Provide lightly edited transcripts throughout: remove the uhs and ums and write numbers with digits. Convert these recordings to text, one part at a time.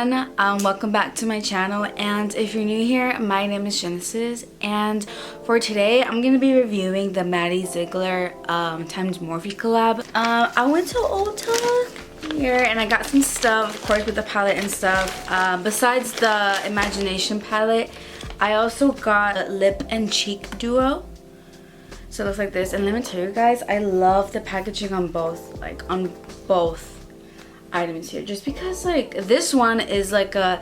everyone, welcome back to my channel, and if you're new here, my name is Genesis, and for today I'm going to be reviewing the MADDIE ZIEGLER times MORPHE collab. I went to Ulta here and I got some stuff, of course, with the palette and stuff. Besides the Imagination palette, I also got a lip and cheek duo. So it looks like this, and let me tell you guys, I love the packaging on both, like on both items here, just because like this one is like a,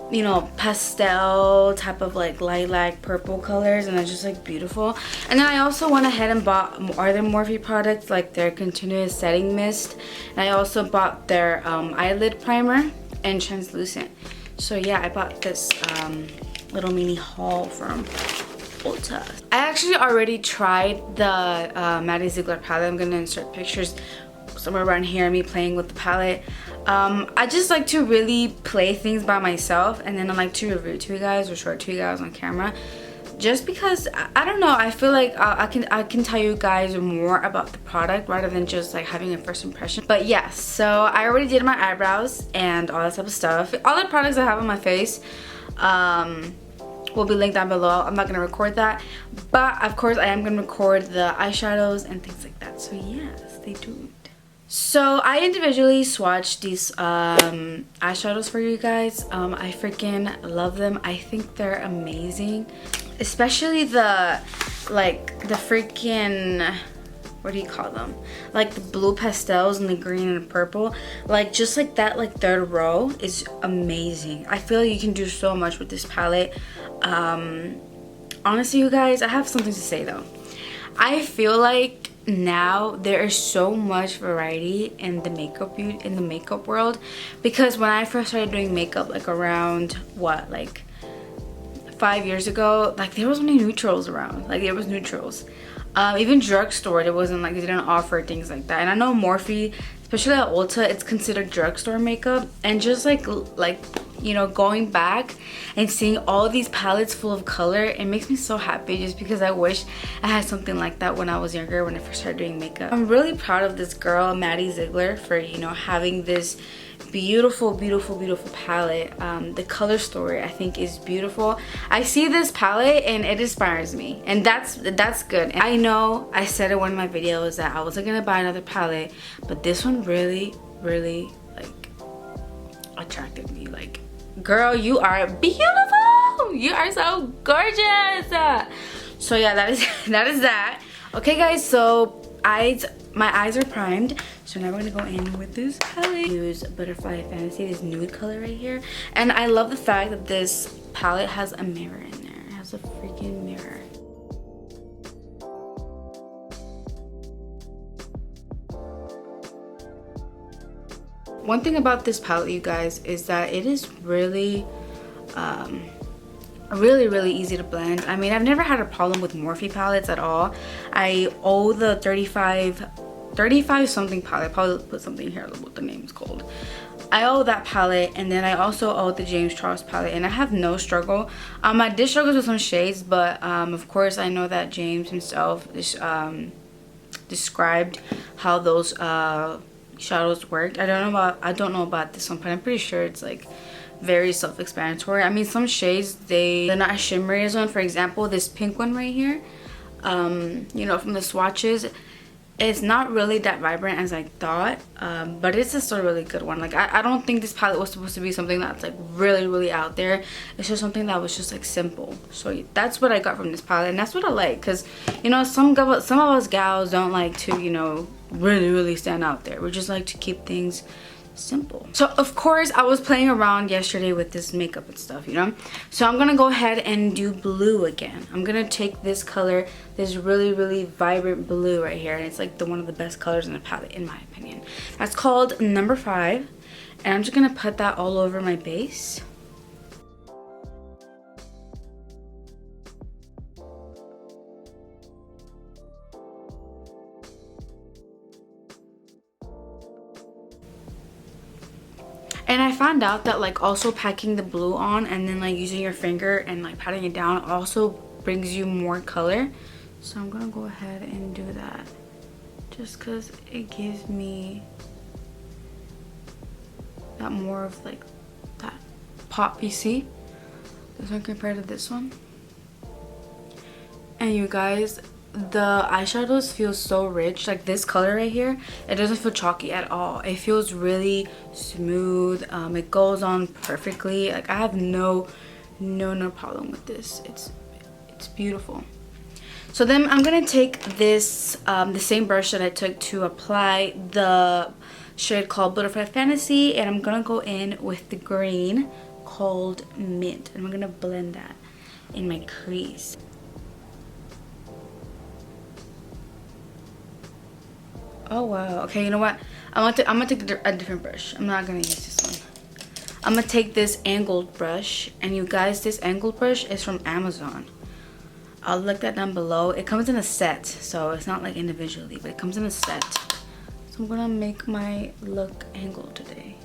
you know, pastel type of like lilac purple colors, and it's just like beautiful. And then I also went ahead and bought other Morphe products, like their continuous setting mist, and I also bought their eyelid primer and translucent. So yeah, I bought this little mini haul from Ulta. I actually already tried the MADDIE ZIEGLER palette. I'm gonna insert pictures somewhere around here, me playing with the palette. I just like to really play things by myself, and then I like to review to you guys or show it to you guys on camera, just because I don't know, I feel like I can tell you guys more about the product rather than just like having a first impression. But yeah, so I already did my eyebrows and all that type of stuff. All the products I have on my face will be linked down below. I'm not gonna record that, but of course I am gonna record the eyeshadows and things like that. So yeah, stay tuned. So I individually swatched these eyeshadows for you guys. I freaking love them. I think they're amazing, especially the freaking, what do you call them, like the blue pastels and the green and purple, like just like that, like third row is amazing. I feel like you can do so much with this palette. Honestly, you guys, I have something to say though. I feel like now there is so much variety in the makeup world, because when I first started doing makeup, like around what, like 5 years ago, like there was only neutrals around. Like there was neutrals. Even drugstore, there wasn't, like, they didn't offer things like that. And I know Morphe, especially at Ulta, it's considered drugstore makeup. And just like you know, going back and seeing all these palettes full of color, it makes me so happy, just because I wish I had something like that when I was younger, when I first started doing makeup. I'm really proud of this girl, MADDIE ZIEGLER, for, you know, having this beautiful palette. The color story, I think, is beautiful. I see this palette and it inspires me, and that's good. And I know I said in one of my videos that I wasn't gonna buy another palette, but this one really like attracted me. Like, girl, you are beautiful, you are so gorgeous. So yeah, that is that. Okay guys, so my eyes are primed, so now we're gonna go in with this palette. Use Butterfly Fantasy, this nude color right here. And I love the fact that this palette has a mirror in there. It has a freaking mirror. One thing about this palette, you guys, is that it is really really easy to blend. I mean, I've never had a problem with Morphe palettes at all. I owe the 35 something palette, probably put something here what the name's called. I owe that palette, and then I also owe the James Charles palette, and I have no struggle. I did struggle with some shades, but of course I know that James himself described how those shadows worked. I don't know about this one, but I'm pretty sure it's like very self-explanatory. I mean, some shades, they're not as shimmery as one. For example, this pink one right here, you know, from the swatches, it's not really that vibrant as I thought, but it's just a really good one. Like, I don't think this palette was supposed to be something that's like really out there. It's just something that was just like simple. So that's what I got from this palette, and that's what I like, because, you know, some of us gals don't like to, you know, really stand out there. We just like to keep things simple. So of course I was playing around yesterday with this makeup and stuff, you know, so I'm gonna go ahead and do blue again. I'm gonna take this color, this really vibrant blue right here, and it's like one of the best colors in the palette, in my opinion. That's called number 5, and I'm just gonna put that all over my base. And I found out that like also packing the blue on and then like using your finger and like patting it down also brings you more color. So I'm gonna go ahead and do that, just because it gives me that more of like that pop, you see? This one compared to this one. And you guys, the eyeshadows feel so rich. Like this color right here, it doesn't feel chalky at all. It feels really smooth. It goes on perfectly. Like I have no problem with this. It's beautiful. So then I'm gonna take this the same brush that I took to apply the shade called Butterfly Fantasy, and I'm gonna go in with the green called Mint, and I'm gonna blend that in my crease. Oh wow. Okay, you know what? I'm gonna take a different brush. I'm not gonna use this one. I'm gonna take this angled brush, and you guys, this angled brush is from Amazon. I'll link that down below. It comes in a set, so it's not like individually, but it comes in a set. So I'm gonna make my look angled today.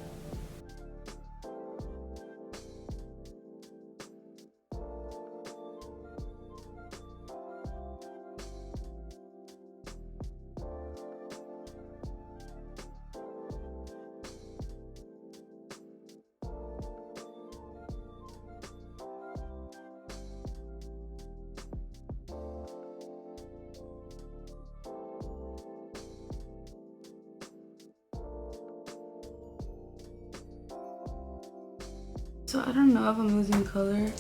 So I don't know if I'm losing color,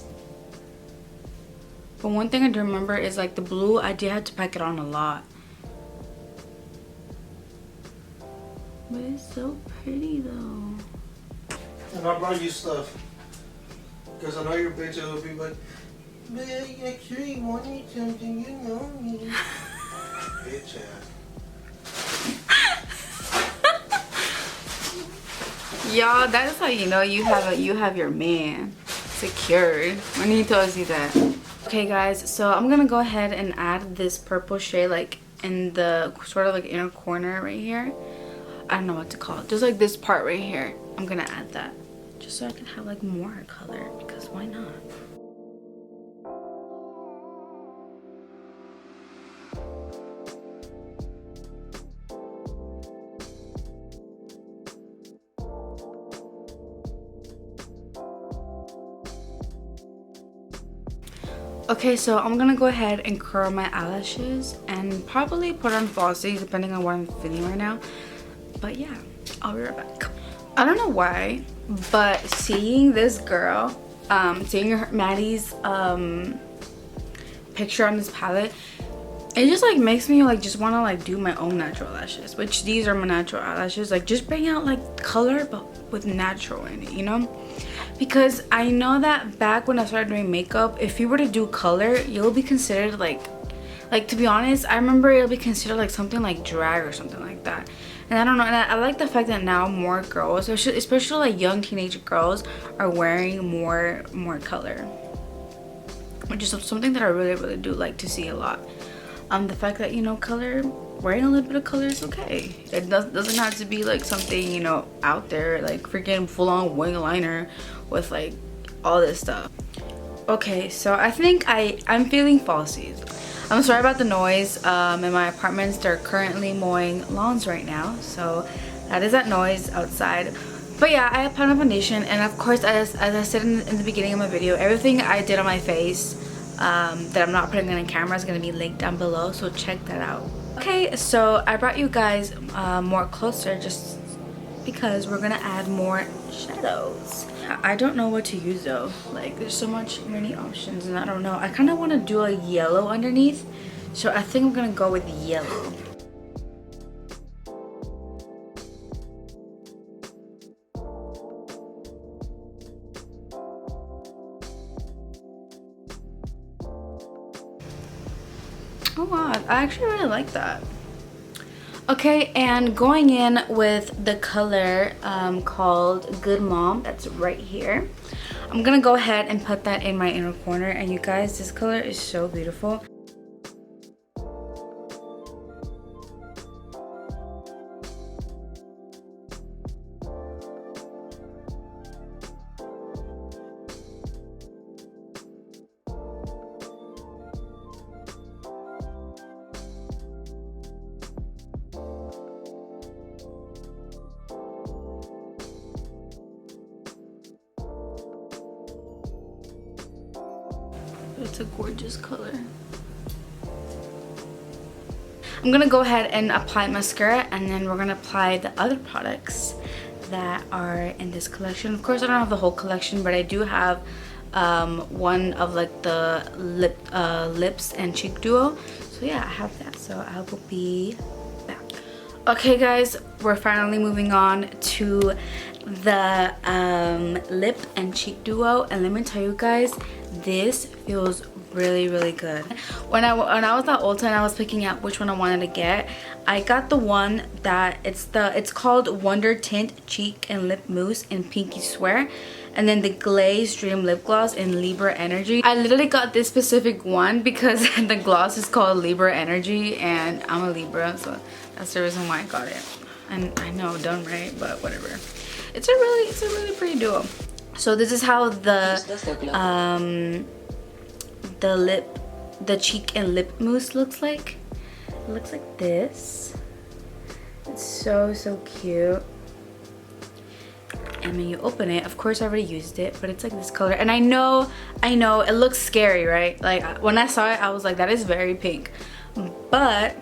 but one thing I do remember is like the blue, I did have to pack it on a lot. But it's so pretty though. And I brought you stuff, because I know your bitch will be like, man, I actually wanted something, you know me. Bitch ass. Y'all, that is how you know you have your man secured when he tells you that. Okay guys, so I'm gonna go ahead and add this purple shade like in the sort of like inner corner right here. I don't know what to call it, just like this part right here. I'm gonna add that just so I can have like more color, because why not? Okay, so I'm gonna go ahead and curl my eyelashes and probably put on falsies depending on what I'm feeling right now. But yeah, I'll be right back. I don't know why, but seeing this girl, seeing Maddie's picture on this palette, it just like makes me like just want to like do my own natural lashes, which these are my natural eyelashes. Like just bring out like color but with natural in it, you know? Because I know that back when I started doing makeup, if you were to do color, you'll be considered like to be honest, I remember it'll be considered like something like drag or something like that. And I don't know, and I like the fact that now more girls, especially like young teenage girls, are wearing more color, which is something that I really do like to see a lot. The fact that, you know, color, wearing a little bit of color is okay. It doesn't have to be like something, you know, out there like freaking full-on wing liner with like all this stuff. Okay, so I think I'm feeling falsies. I'm sorry about the noise. In my apartments, they're currently mowing lawns right now, so that is that noise outside. But yeah, I applied my foundation, and of course, as I said in the beginning of my video, everything I did on my face that I'm not putting on camera is going to be linked down below, so check that out. Okay, so I brought you guys more closer just because we're gonna add more shadows. I don't know what to use though. Like there's so many options, and I don't know. I kind of want to do a yellow underneath, so I think I'm gonna go with yellow. Oh wow, I actually really like that. Okay, and going in with the color called Good Mom, that's right here. I'm gonna go ahead and put that in my inner corner, and you guys, this color is so beautiful. It's a gorgeous color. I'm gonna go ahead and apply mascara, and then we're gonna apply the other products that are in this collection. Of course, I don't have the whole collection, but I do have one of like the lips and cheek duo. So yeah, I have that. So I will be back. Okay guys, we're finally moving on to the lip and cheek duo, and let me tell you guys, this feels really good. When I was at Ulta and I was picking out which one I wanted to get, I got the one that it's called Wonder Tint Cheek and Lip Mousse in Pinky Swear, and then the Glaze Dream Lip Gloss in Libra Energy. I literally got this specific one because the gloss is called Libra Energy, and I'm a Libra, so that's the reason why I got it. And I know, done right, but whatever. It's a really pretty duo. So this is how the cheek and lip mousse looks like. It looks like this. It's so cute. And when you open it, of course I already used it, but it's like this color. And I know it looks scary, right? Like when I saw it, I was like, that is very pink. But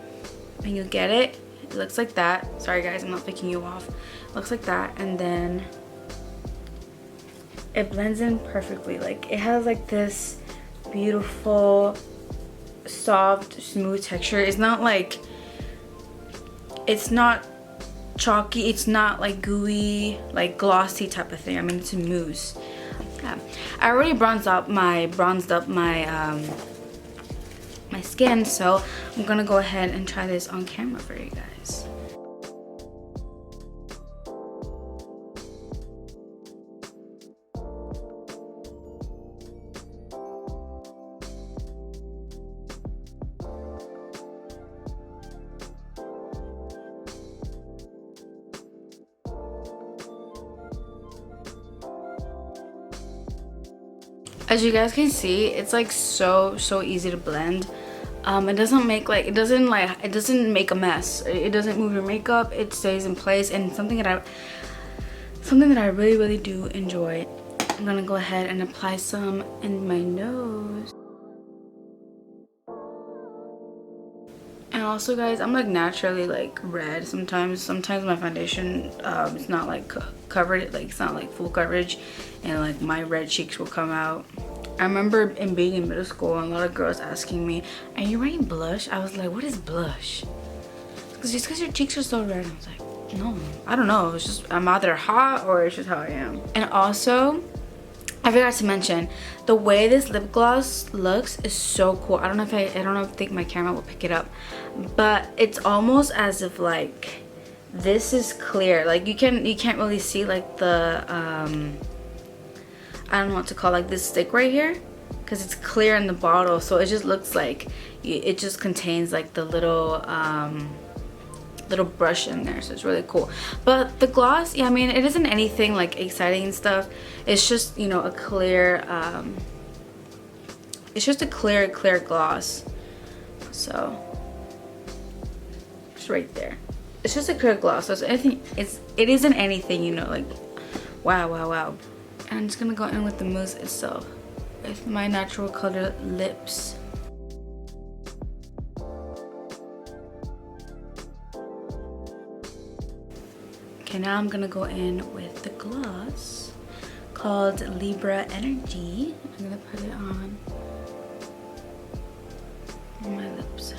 when you get it, it looks like that. Sorry guys, I'm not picking you off. It looks like that, and then it blends in perfectly. Like it has like this beautiful, soft, smooth texture. It's not like, it's not chalky, it's not like gooey, like glossy type of thing. I mean, it's a mousse. Yeah, I already bronzed up my my skin, so I'm gonna go ahead and try this on camera for you guys. As you guys can see, it's like so easy to blend. It doesn't make like, it doesn't make a mess. It doesn't move your makeup. It stays in place, and something that I really do enjoy. I'm gonna go ahead and apply some in my nose. And also guys, I'm like naturally like red sometimes my foundation it's not like covered, like it's not like full coverage, and like my red cheeks will come out. I remember being in middle school and a lot of girls asking me, are you wearing blush? I was like, what is blush? Just because your cheeks are so red. I was like, no, I don't know, it's just I'm either hot or it's just how I am. And also, I forgot to mention, the way this lip gloss looks is so cool. I don't know if I think my camera will pick it up, but it's almost as if like this is clear. Like you can't really see like the I don't know what to call, like this stick right here, because it's clear in the bottle, so it just looks like it just contains like the little brush in there, so it's really cool. But the gloss, yeah, I mean, it isn't anything like exciting and stuff. It's just, you know, a clear it's just a clear gloss. So it's right there. It's just a clear gloss, so it isn't anything, you know, like wow. And I'm just gonna go in with the mousse itself with my natural color lips. Okay, now I'm gonna go in with the gloss called Libra Energy. I'm gonna put it on my lips.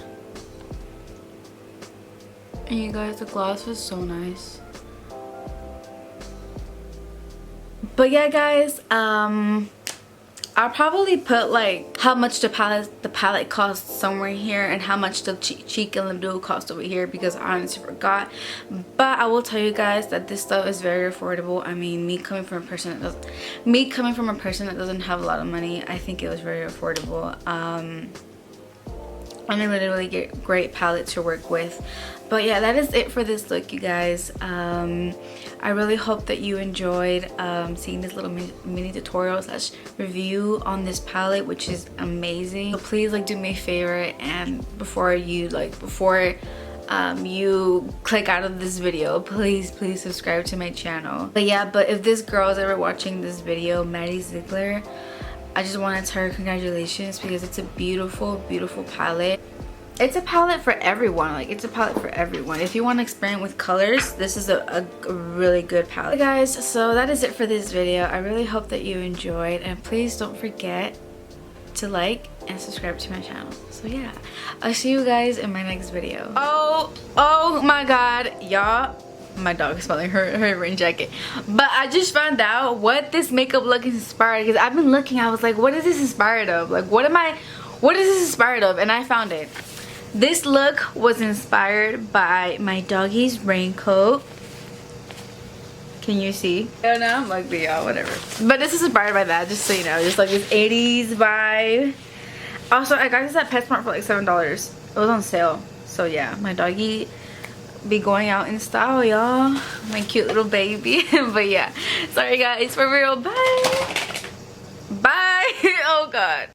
And you guys, the gloss was so nice. But yeah guys, I'll probably put like how much the palette costs somewhere here and how much the cheek and lip duo cost over here, because I honestly forgot. But I will tell you guys that this stuff is very affordable. I mean, me coming from a person that doesn't have a lot of money, I think it was very affordable. And a really great palette to work with. But yeah, that is it for this look, you guys. I really hope that you enjoyed seeing this little mini tutorial slash review on this palette, which is amazing. So please like do me a favor, and before you click out of this video, please subscribe to my channel. But yeah, if this girl is ever watching this video, Maddie Ziegler, I just wanted to tell her congratulations because it's a beautiful, beautiful palette. It's a palette for everyone. Like, it's a palette for everyone. If you want to experiment with colors, this is a really good palette. Okay, guys, so that is it for this video. I really hope that you enjoyed, and please don't forget to like and subscribe to my channel. So yeah, I'll see you guys in my next video. Oh my god, y'all, my dog is smelling her rain jacket. But I just found out what this makeup look is inspired, because I've been looking, I was like, what is this inspired of? Like, what is this inspired of? And I found it. This look was inspired by my doggy's raincoat. Can you see? I don't know, I'm ugly, y'all, whatever. But this is inspired by that, just so you know. Just like this 80s vibe. Also, I got this at PetSmart for like $7. It was on sale. So yeah, my doggy be going out in style, y'all. My cute little baby. But yeah, sorry guys, for real. Bye. Bye. Oh god.